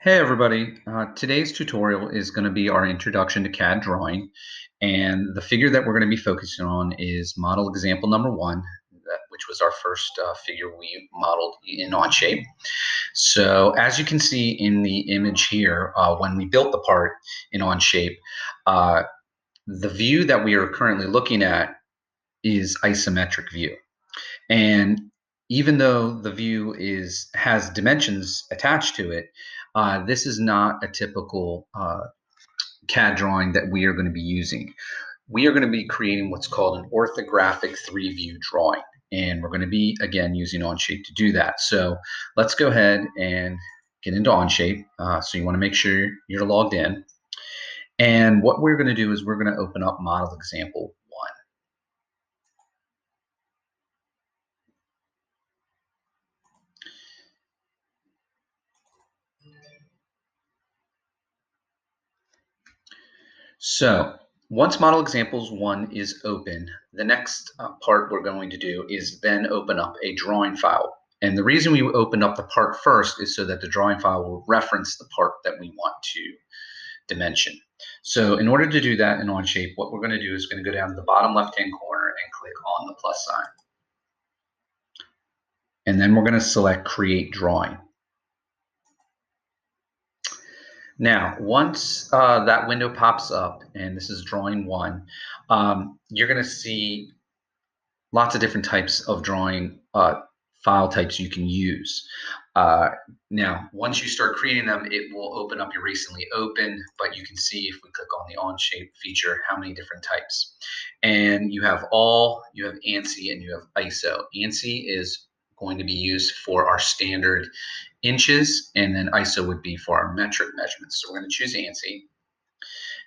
Hey everybody, today's tutorial is going to be our introduction to CAD drawing, and the figure that we're going to be focusing on is model example number one, which was our first figure we modeled in Onshape. So as you can see in the image here, when we built the part in Onshape, uh, the view that we are currently looking at is isometric view. And even though the view has dimensions attached to it, this is not a typical CAD drawing that we are going to be using. We are going to be creating what's called an orthographic 3-view drawing. And we're going to be, again, using Onshape to do that. So let's go ahead and get into Onshape. So you want to make sure you're logged in. And what we're going to do is we're going to open up model example 1. So once model examples 1 is open, the next part we're going to do is then open up a drawing file. And the reason we opened up the part first is so that the drawing file will reference the part that we want to dimension. So in order to do that in Onshape, what we're going to do is going to go down to the bottom left-hand corner and click on the plus sign. And then we're going to select Create Drawing. Now, once that window pops up, and this is drawing 1, you're going to see lots of different types of drawing file types you can use. Now, once you start creating them, it will open up your recently opened, but you can see if we click on the Onshape feature, how many different types. And you have ANSI, and you have ISO. ANSI is going to be used for our standard inches, and then ISO would be for our metric measurements. So we're going to choose ANSI.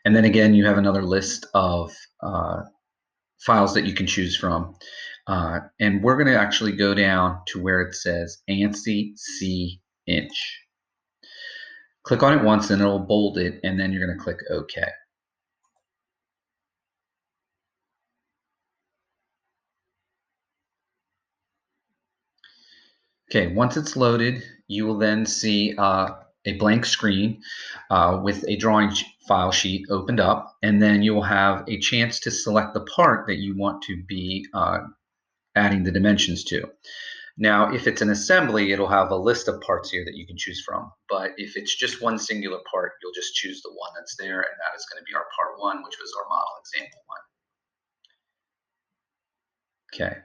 And then again, you have another list of files that you can choose from. And we're going to actually go down to where it says ANSI C inch. Click on it once and it'll bold it, and then you're going to click OK. Okay, once it's loaded, you will then see a blank screen with a drawing file sheet opened up, and then you will have a chance to select the part that you want to be adding the dimensions to. Now, if it's an assembly, it'll have a list of parts here that you can choose from. But if it's just one singular part, you'll just choose the one that's there, and that is going to be our part 1, which was our model example 1. Okay.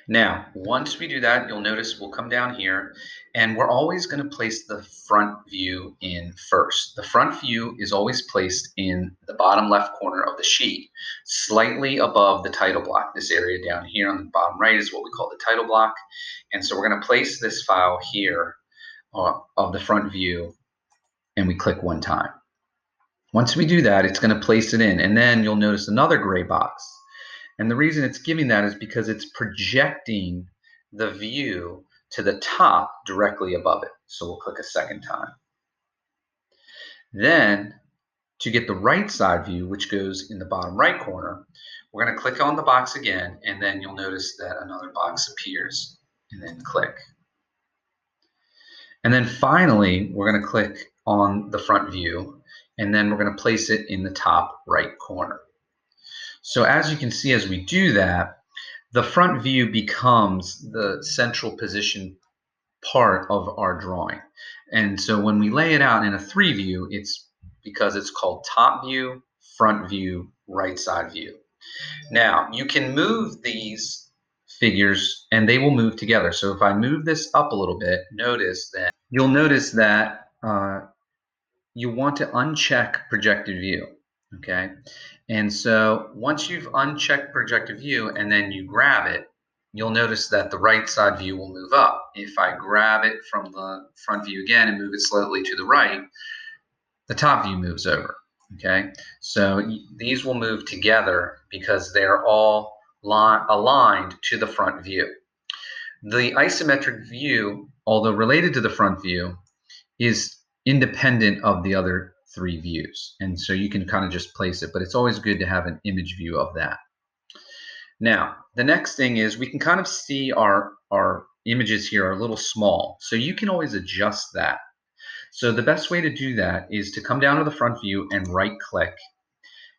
Now, once we do that, you'll notice we'll come down here, and we're always going to place the front view in first. The front view is always placed in the bottom left corner of the sheet, slightly above the title block. This area down here on the bottom right is what we call the title block. And so we're going to place this file here of the front view, and we click one time. Once we do that, it's going to place it in, and then you'll notice another gray box. And the reason it's giving that is because it's projecting the view to the top directly above it. So we'll click a second time. Then to get the right side view, which goes in the bottom right corner, we're going to click on the box again, and then you'll notice that another box appears, and then click. And then finally, we're going to click on the front view, and then we're going to place it in the top right corner. So as you can see, as we do that, the front view becomes the central position part of our drawing. And so when we lay it out in a 3-view, it's because it's called top view, front view, right side view. Now, you can move these figures and they will move together. So if I move this up a little bit, you'll notice that you want to uncheck projected view. Okay, and so once you've unchecked projected view and then you grab it, you'll notice that the right side view will move up. If I grab it from the front view again and move it slightly to the right, the top view moves over. Okay, so these will move together because they're all aligned to the front view. The isometric view, although related to the front view, is independent of the other 3 views. And so you can kind of just place it, but it's always good to have an image view of that. Now, the next thing is we can kind of see our images here are a little small. So you can always adjust that. So the best way to do that is to come down to the front view and right click,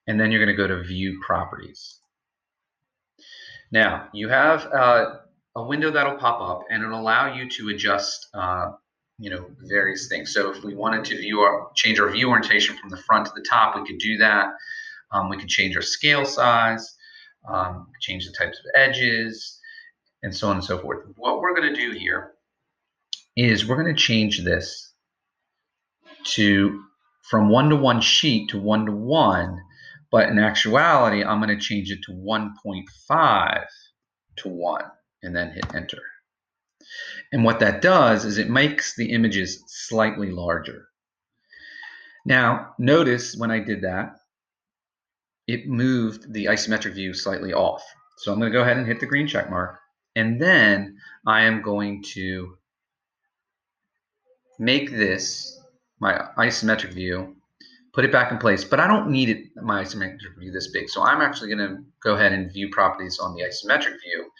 and then you're going to go to View Properties. Now you have a window that'll pop up, and it'll allow you to adjust various things. So if we wanted to change our view orientation from the front to the top, we could do that. We could change our scale size, change the types of edges, and so on and so forth. What we're going to do here is we're going to change this from 1-to-1 sheet to 1-to-1, but in actuality, I'm going to change it to 1.5 to 1 and then hit enter. And what that does is it makes the images slightly larger. Now, notice when I did that, it moved the isometric view slightly off. So I'm going to go ahead and hit the green check mark, and then I am going to make this my isometric view, put it back in place, but I don't need my isometric view this big. So I'm actually going to go ahead and view properties on the isometric view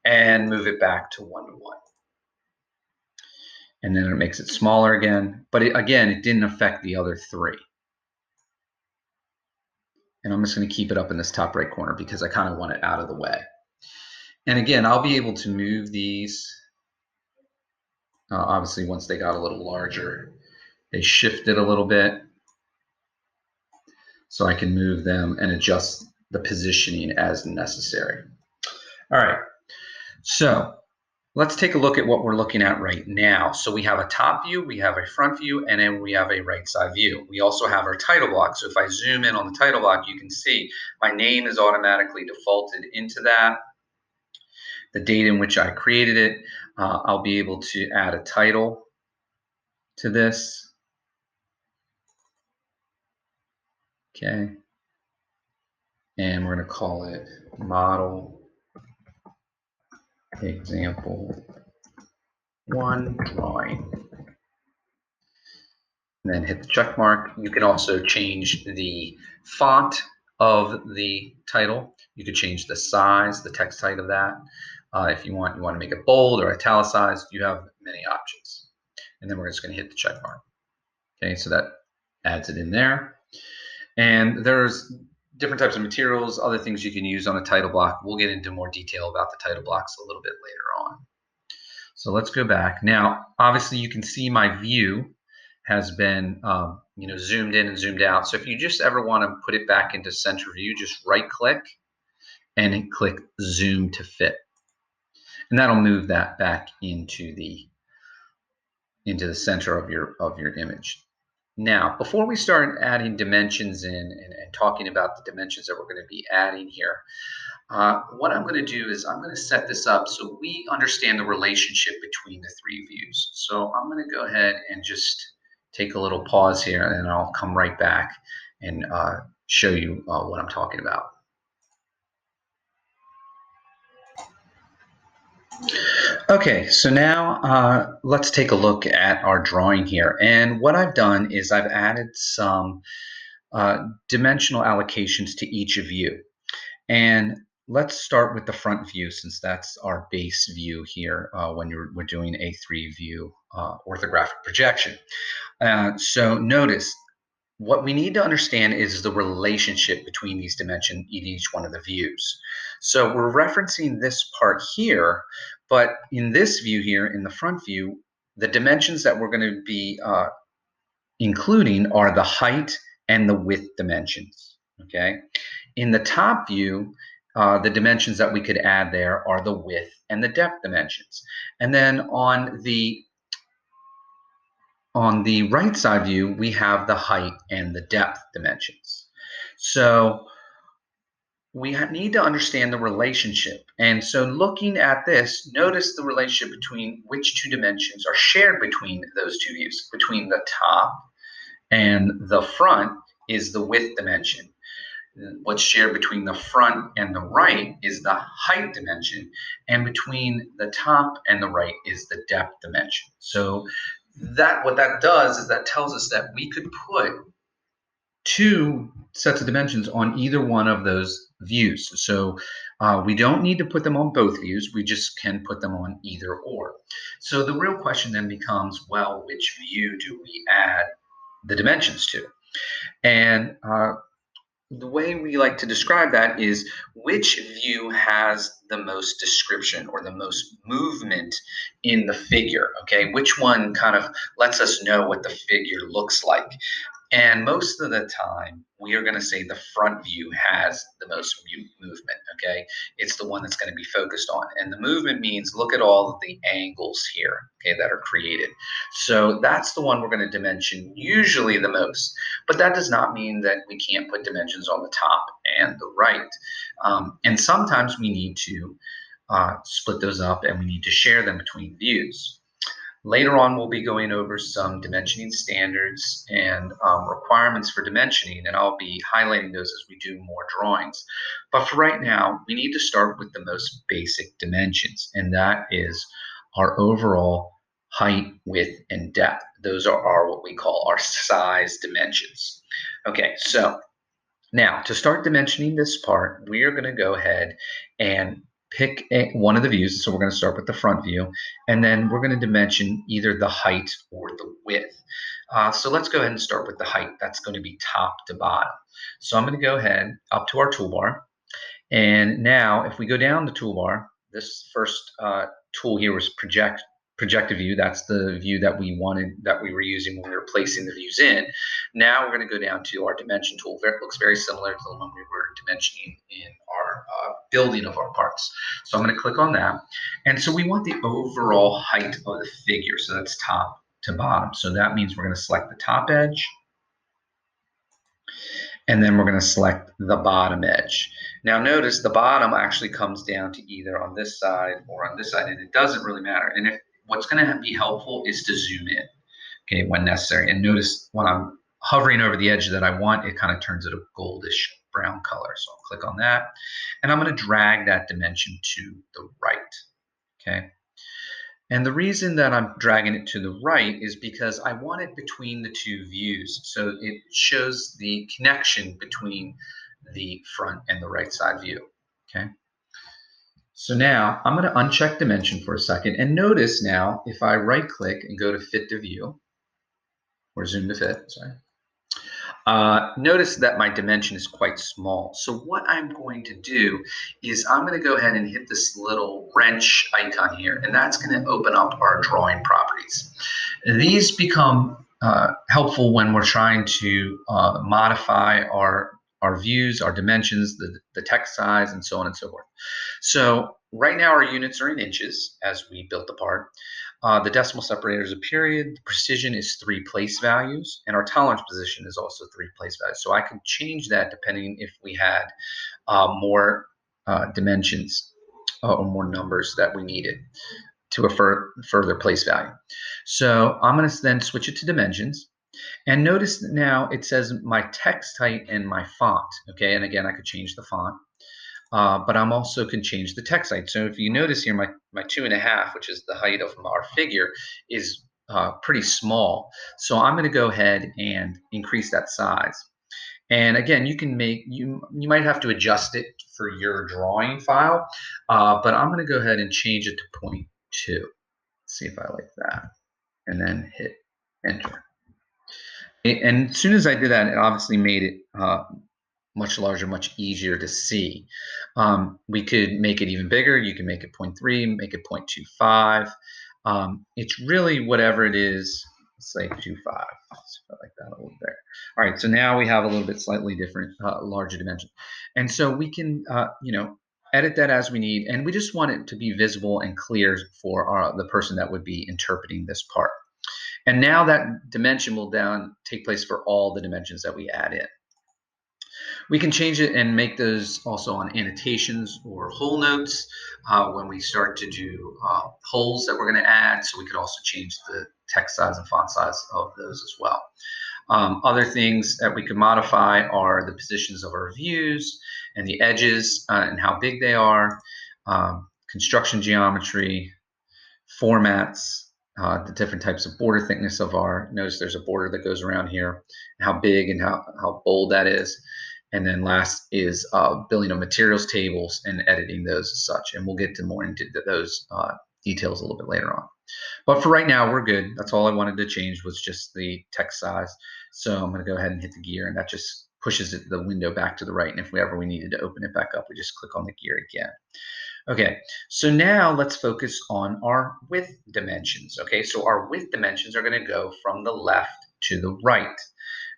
and move it back to 1-to-1. And then it makes it smaller again, but again, it didn't affect the other three. And I'm just going to keep it up in this top right corner because I kind of want it out of the way. And again, I'll be able to move these. Obviously, once they got a little larger, they shifted a little bit. So I can move them and adjust the positioning as necessary. All right, so let's take a look at what we're looking at right now. So we have a top view, we have a front view, and then we have a right side view. We also have our title block. So if I zoom in on the title block, you can see my name is automatically defaulted into that. The date in which I created it, I'll be able to add a title to this. Okay. And we're going to call it Model Example 1 Drawing. And then hit the check mark. You can also change the font of the title. You could change the size, the text height of that. If you want to make it bold or italicized, you have many options. And then we're just going to hit the check mark. Okay, so that adds it in there. And there's different types of materials, other things you can use on a title block. We'll get into more detail about the title blocks a little bit later on. So let's go back. Now, obviously, you can see my view has been zoomed in and zoomed out. So if you just ever want to put it back into center view, just right click and click zoom to fit. And that'll move that back into the center of your image. Now, before we start adding dimensions in and talking about the dimensions that we're going to be adding here, what I'm going to do is I'm going to set this up so we understand the relationship between the three views. So I'm going to go ahead and just take a little pause here, and then I'll come right back and show you what I'm talking about. Okay, so now let's take a look at our drawing here. And what I've done is I've added some dimensional allocations to each view. And let's start with the front view, since that's our base view here when we're doing a 3-view orthographic projection. So notice, what we need to understand is the relationship between these dimensions in each one of the views. So we're referencing this part here, but in this view here, in the front view, the dimensions that we're going to be including are the height and the width dimensions. Okay. In the top view, the dimensions that we could add there are the width and the depth dimensions. And then on the right side view, we have the height and the depth dimensions. So we need to understand the relationship. And so looking at this, notice the relationship between which two dimensions are shared between those two views. Between the top and the front is the width dimension. What's shared between the front and the right is the height dimension, and between the top and the right is the depth dimension. So what that does is that tells us that we could put two sets of dimensions on either one of those views. So we don't need to put them on both views. We just can put them on either or. So the real question then becomes, well, which view do we add the dimensions to? And the way we like to describe that is which view has the most description or the most movement in the figure, okay? Which one kind of lets us know what the figure looks like? And most of the time, we are going to say the front view has the most movement, okay? It's the one that's going to be focused on. And the movement means look at all of the angles here, okay, that are created. So that's the one we're going to dimension usually the most. But that does not mean that we can't put dimensions on the top and the right. And sometimes we need to split those up and we need to share them between views. Later on, we'll be going over some dimensioning standards and requirements for dimensioning, and I'll be highlighting those as we do more drawings. But for right now, we need to start with the most basic dimensions, and that is our overall height, width, and depth. Those are what we call our size dimensions. Okay, so now to start dimensioning this part, we are going to go ahead and pick one of the views. So we're going to start with the front view, and then we're going to dimension either the height or the width. So let's go ahead and start with the height. That's going to be top to bottom. So I'm going to go ahead up to our toolbar. And now if we go down the toolbar, this first tool here was projected view. That's the view that we were using when we were placing the views in. Now we're going to go down to our dimension tool. It looks very similar to the one we were dimensioning in our building of our parts. So I'm going to click on that. And so we want the overall height of the figure. So that's top to bottom. So that means we're going to select the top edge. And then we're going to select the bottom edge. Now notice the bottom actually comes down to either on this side or on this side, and it doesn't really matter. And if what's going to be helpful is to zoom in, okay, when necessary. And notice when I'm hovering over the edge that I want, it kind of turns it a goldish brown color. So I'll click on that, and I'm going to drag that dimension to the right, okay? And the reason that I'm dragging it to the right is because I want it between the two views. So it shows the connection between the front and the right side view, okay? So now I'm going to uncheck dimension for a second, and notice now if I right click and go to fit to view, or zoom to fit, sorry, notice that my dimension is quite small. So what I'm going to do is I'm going to go ahead and hit this little wrench icon here, and that's going to open up our drawing properties. These become helpful when we're trying to modify our views, our dimensions, the text size, and so on and so forth. So right now our units are in inches as we built the part. The decimal separator is a period, the precision is 3 place values, and our tolerance position is also 3 place values. So I can change that depending if we had more dimensions or more numbers that we needed to a further place value. So I'm going to then switch it to dimensions. And notice now it says my text height and my font, okay? And again, I could change the font. But I'm also can change the text height. So if you notice here, my 2.5, which is the height of our figure, is pretty small. So I'm going to go ahead and increase that size. And again, you can you might have to adjust it for your drawing file, but I'm going to go ahead and change it to 0.2. See if I like that, and then hit enter. And as soon as I did that, it obviously made it much larger, much easier to see. We could make it even bigger. You can make it 0.3, make it 0.25. It's really whatever it is. Let's say 2.5. Let's put like that a little bit. All right, so now we have a little bit slightly different, larger dimension. And so we can, edit that as we need, and we just want it to be visible and clear for the person that would be interpreting this part. And now that dimension will take place for all the dimensions that we add in. We can change it and make those also on annotations or whole notes when we start to do holes that we're going to add. So we could also change the text size and font size of those as well. Other things that we could modify are the positions of our views and the edges and how big they are, construction geometry, formats, the different types of border thickness of our, notice there's a border that goes around here, how big and how bold that is. And then last is building of materials tables and editing those as such. And we'll get to more into those details a little bit later on. But for right now, we're good. That's all I wanted to change was just the text size. So I'm going to go ahead and hit the gear, and that just pushes the window back to the right. And if we needed to open it back up, we just click on the gear again. Okay, so now let's focus on our width dimensions. Okay, so our width dimensions are going to go from the left to the right.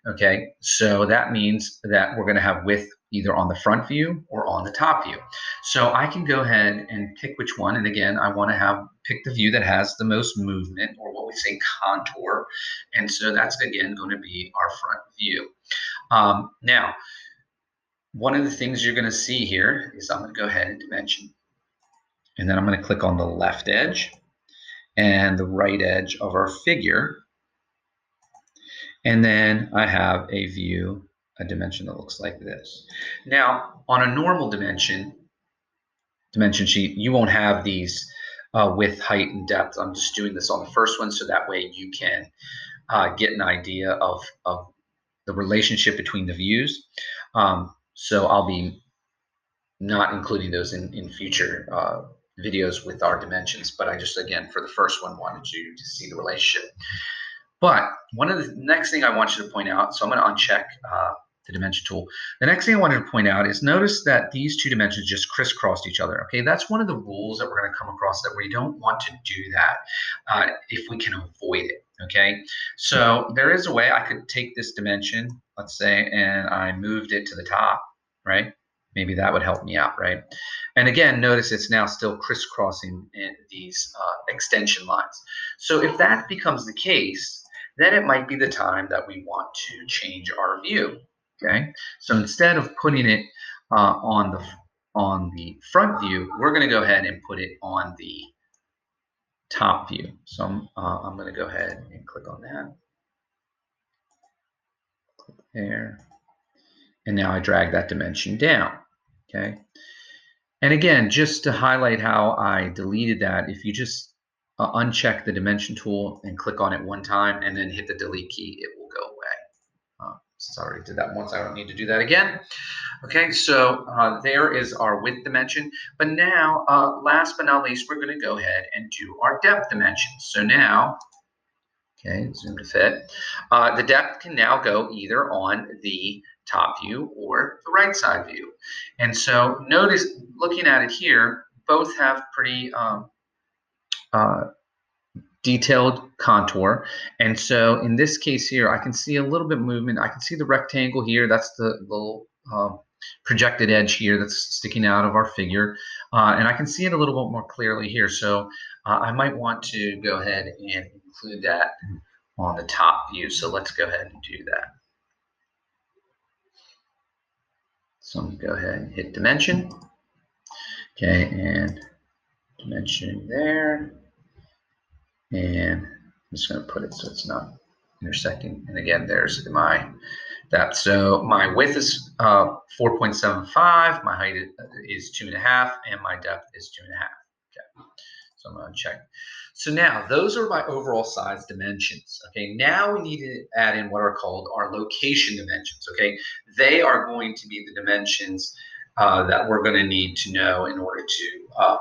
Okay, so that means that we're going to have width either on the front view or on the top view. So I can go ahead and pick which one. And again, I want to pick the view that has the most movement, or what we say contour. And so that's again going to be our front view. Now, one of the things you're going to see here is I'm going to go ahead and dimension. And then I'm going to click on the left edge and the right edge of our figure. And then I have a view, a dimension that looks like this. Now, on a normal dimension sheet, you won't have these width, height, and depth. I'm just doing this on the first one so that way you can get an idea of the relationship between the views. So I'll be not including those in future videos with our dimensions, but I just, again, for the first one, wanted you to see the relationship. But one of the next thing I want you to point out, so I'm going to uncheck the dimension tool. The next thing I wanted to point out is notice that these two dimensions just crisscrossed each other. Okay, that's one of the rules that we're going to come across, that we don't want to do that if we can avoid it. Okay, so there is a way I could take this dimension, let's say, and I moved it to the top, right? Maybe that would help me out, right? And again, notice it's now still crisscrossing in these extension lines. So if that becomes the case, then it might be the time that we want to change our view. Okay, so instead of putting it on the front view, we're going to go ahead and put it on the top view. So I'm going to go ahead and click on that. Click there. And now I drag that dimension down. Okay. And again, just to highlight how I deleted that, if you just uncheck the dimension tool and click on it one time and then hit the delete key, it will go away. Since I already did that once, I don't need to do that again. Okay, so there is our width dimension. But now, last but not least, we're going to go ahead and do our depth dimension. So now, okay, zoom to fit. The depth can now go either on the top view or the right side view. And so notice, looking at it here, both have pretty detailed contour. And so in this case here, I can see a little bit of movement. I can see the rectangle here. That's the little projected edge here that's sticking out of our figure. And I can see it a little bit more clearly here. So I might want to go ahead and include that on the top view. So let's go ahead and do that. So I'm going to go ahead and hit dimension. Okay, and dimension there. And I'm just going to put it so it's not intersecting. And again, there's my depth. So my width is 4.75, my height is 2.5, and my depth is 2.5. Okay, so I'm going to check. So now those are my overall size dimensions. Okay, now we need to add in what are called our location dimensions. Okay, they are going to be the dimensions that we're going to need to know in order to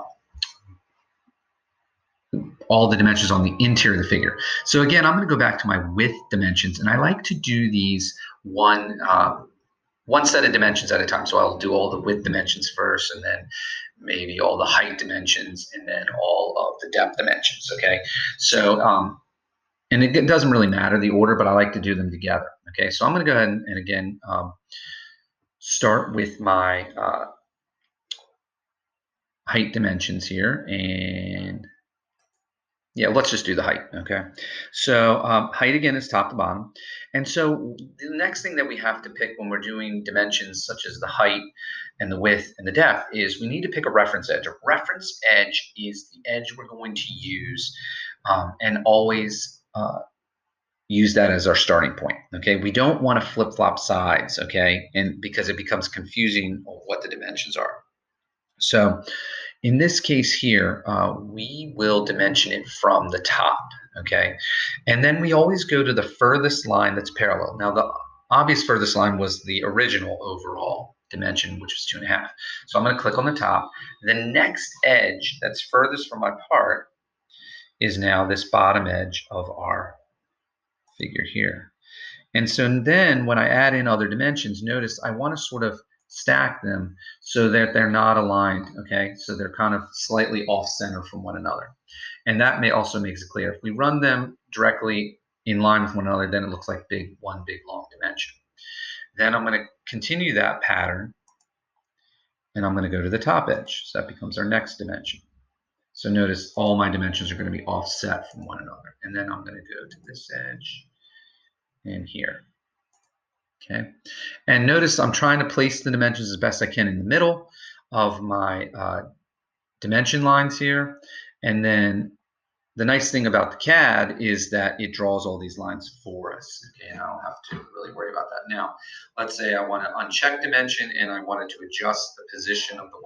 all the dimensions on the interior of the figure. So again, I'm going to go back to my width dimensions, and I like to do these one set of dimensions at a time. So I'll do all the width dimensions first, and then maybe all the height dimensions, and then all of the depth dimensions. Okay, so and it doesn't really matter the order, but I like to do them together. Okay, so I'm going to go ahead and again start with my height dimensions here, and yeah, let's just do the height, okay? So height again is top to bottom. And so the next thing that we have to pick when we're doing dimensions such as the height and the width and the depth is we need to pick a reference edge. A reference edge is the edge we're going to use and always use that as our starting point, okay? We don't want to flip-flop sides, okay? And because it becomes confusing of what the dimensions are. So in this case here, we will dimension it from the top, okay? And then we always go to the furthest line that's parallel. Now, the obvious furthest line was the original overall dimension, which was 2.5. So I'm going to click on the top. The next edge that's furthest from my part is now this bottom edge of our figure here. And so then when I add in other dimensions, notice I want to sort of stack them so that they're not aligned, okay? So they're kind of slightly off center from one another. And that also makes it clear. If we run them directly in line with one another, then it looks like one big long dimension. Then I'm going to continue that pattern, and I'm going to go to the top edge. So that becomes our next dimension. So notice all my dimensions are going to be offset from one another. And then I'm going to go to this edge and here. Okay, and notice I'm trying to place the dimensions as best I can in the middle of my dimension lines here. And then the nice thing about the CAD is that it draws all these lines for us. Okay, and I don't have to really worry about that. Now, let's say I want to uncheck dimension and I wanted to adjust the position of the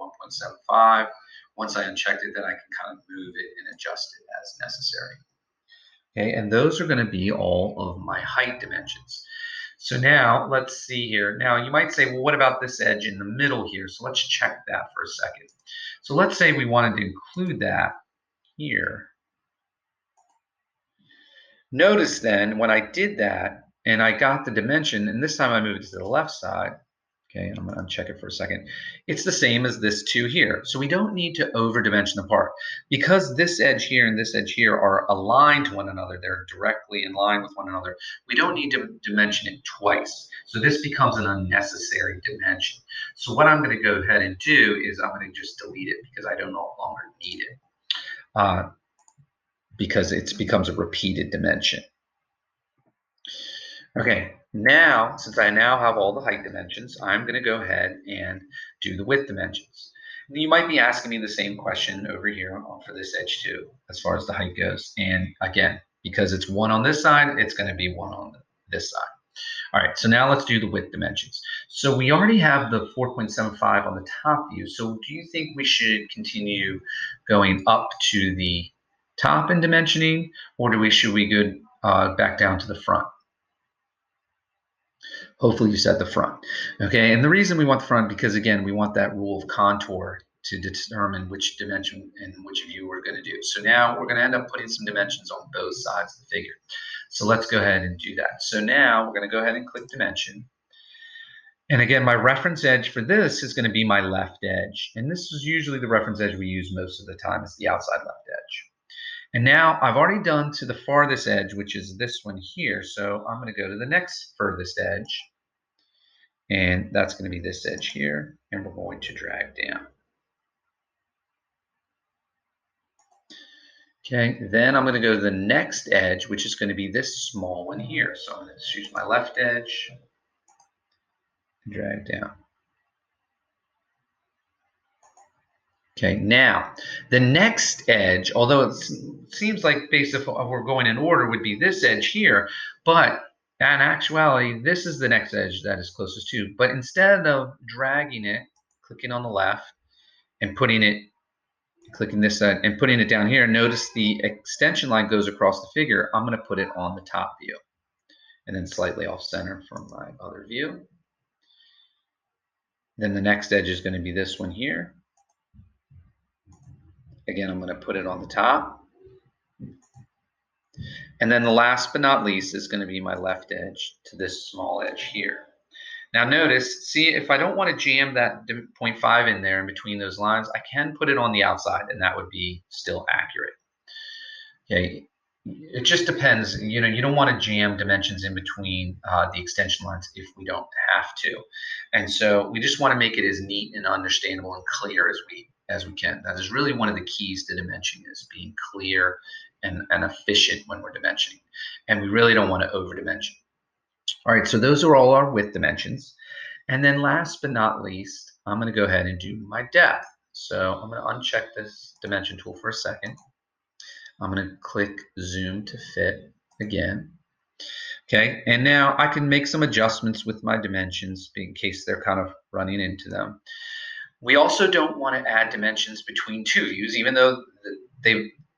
1.75. Once I unchecked it, then I can kind of move it and adjust it as necessary. Okay, and those are going to be all of my height dimensions. So now let's see here. Now you might say, well, what about this edge in the middle here? So let's check that for a second. So let's say we wanted to include that here. Notice then when I did that and I got the dimension, and this time I moved it to the left side. Okay, I'm going to uncheck it for a second. It's the same as this 2 here. So we don't need to over dimension the part. Because this edge here and this edge here are aligned to one another, they're directly in line with one another, we don't need to dimension it twice. So this becomes an unnecessary dimension. So what I'm going to go ahead and do is I'm going to just delete it because I no longer need it. Because it becomes a repeated dimension. Okay, now, since I now have all the height dimensions, I'm going to go ahead and do the width dimensions. You might be asking me the same question over here for this edge too, as far as the height goes. And again, because it's 1 on this side, it's going to be 1 on this side. All right, so now let's do the width dimensions. So we already have the 4.75 on the top view. So do you think we should continue going up to the top in dimensioning, or should we go back down to the front? Hopefully you said the front. Okay, and the reason we want the front, because again, we want that rule of contour to determine which dimension and which view we're going to do. So now we're going to end up putting some dimensions on both sides of the figure. So let's go ahead and do that. So now we're going to go ahead and click dimension. And again, my reference edge for this is going to be my left edge. And this is usually the reference edge we use most of the time. It's the outside left edge. And now I've already done to the farthest edge, which is this one here. So I'm going to go to the next furthest edge. And that's going to be this edge here. And we're going to drag down. Okay, then I'm going to go to the next edge, which is going to be this small one here. So I'm going to choose my left edge and drag down. Okay, now the next edge, although it seems like based on we're going in order, would be this edge here, but in actuality, this is the next edge that is closest to. But instead of dragging it, clicking on the left and putting it, clicking this side and putting it down here, notice the extension line goes across the figure. I'm going to put it on the top view and then slightly off center from my other view. Then the next edge is going to be this one here. Again, I'm going to put it on the top. And then the last but not least is going to be my left edge to this small edge here. Now notice, see, if I don't want to jam that 0.5 in there in between those lines, I can put it on the outside and that would be still accurate. Okay, it just depends. You know, you don't want to jam dimensions in between the extension lines if we don't have to. And so we just want to make it as neat and understandable and clear as we can. That is really one of the keys to dimensioning, is being clear and efficient when we're dimensioning. And we really don't want to over dimension. All right, so those are all our width dimensions. And then last but not least, I'm going to go ahead and do my depth. So I'm going to uncheck this dimension tool for a second. I'm going to click zoom to fit again. Okay, and now I can make some adjustments with my dimensions in case they're kind of running into them. We also don't want to add dimensions between two views, even though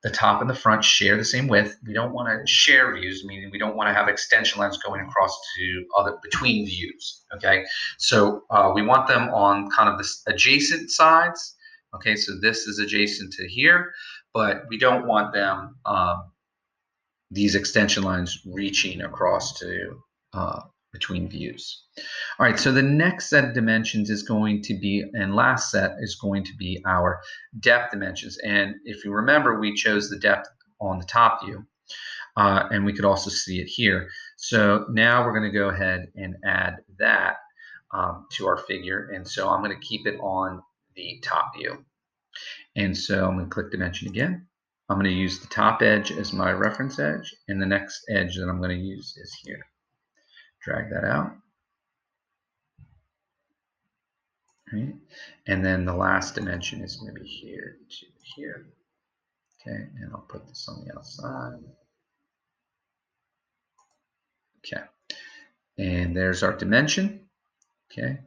the top and the front share the same width. We don't want to share views, meaning we don't want to have extension lines going across to other between views. Okay, so we want them on kind of the adjacent sides. Okay, so this is adjacent to here, but we don't want them these extension lines reaching across to between views. All right, so the next set of dimensions is going to be, and last set is going to be our depth dimensions. And if you remember, we chose the depth on the top view, and we could also see it here. So now we're going to go ahead and add that to our figure. And so I'm going to keep it on the top view. And so I'm going to click dimension again. I'm going to use the top edge as my reference edge, and the next edge that I'm going to use is here. Drag that out. Right? And then the last dimension is going to be here to here. Okay, and I'll put this on the outside. Okay, and there's our dimension. Okay,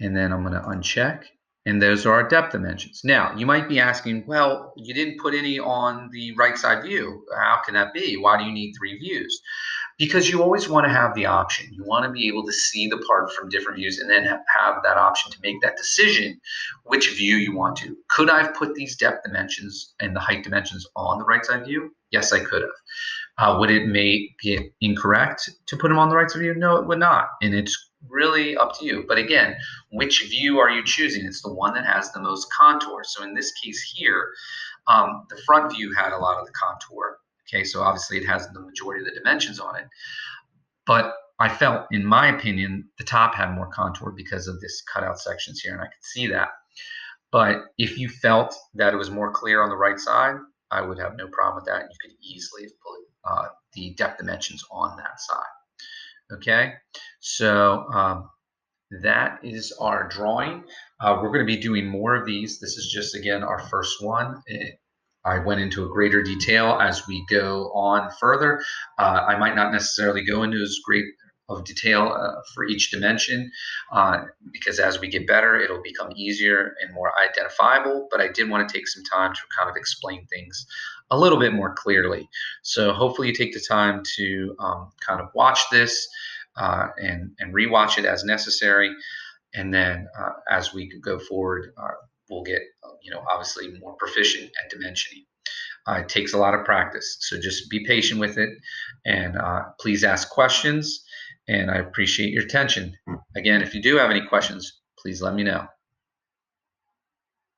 and then I'm going to uncheck, and those are our depth dimensions. Now, you might be asking, well, you didn't put any on the right side view. How can that be? Why do you need 3 views? Because you always want to have the option. You want to be able to see the part from different views and then have that option to make that decision which view you want to. Could I have put these depth dimensions and the height dimensions on the right side view? Yes, I could have. Would it be incorrect to put them on the right side view? No, it would not. And it's really up to you. But again, which view are you choosing? It's the one that has the most contour. So in this case here, the front view had a lot of the contour. Okay, so obviously it has the majority of the dimensions on it. But I felt, in my opinion, the top had more contour because of this cutout sections here, and I could see that. But if you felt that it was more clear on the right side, I would have no problem with that. You could easily put the depth dimensions on that side. Okay, so that is our drawing. We're going to be doing more of these. This is just, again, our first one. I went into a greater detail as we go on further. I might not necessarily go into as great of detail for each dimension because as we get better, it'll become easier and more identifiable. But I did want to take some time to kind of explain things a little bit more clearly. So hopefully you take the time to kind of watch this and rewatch it as necessary. And then as we go forward, we'll get, obviously more proficient at dimensioning. It takes a lot of practice, so just be patient with it, and please ask questions, and I appreciate your attention. Again, if you do have any questions, please let me know.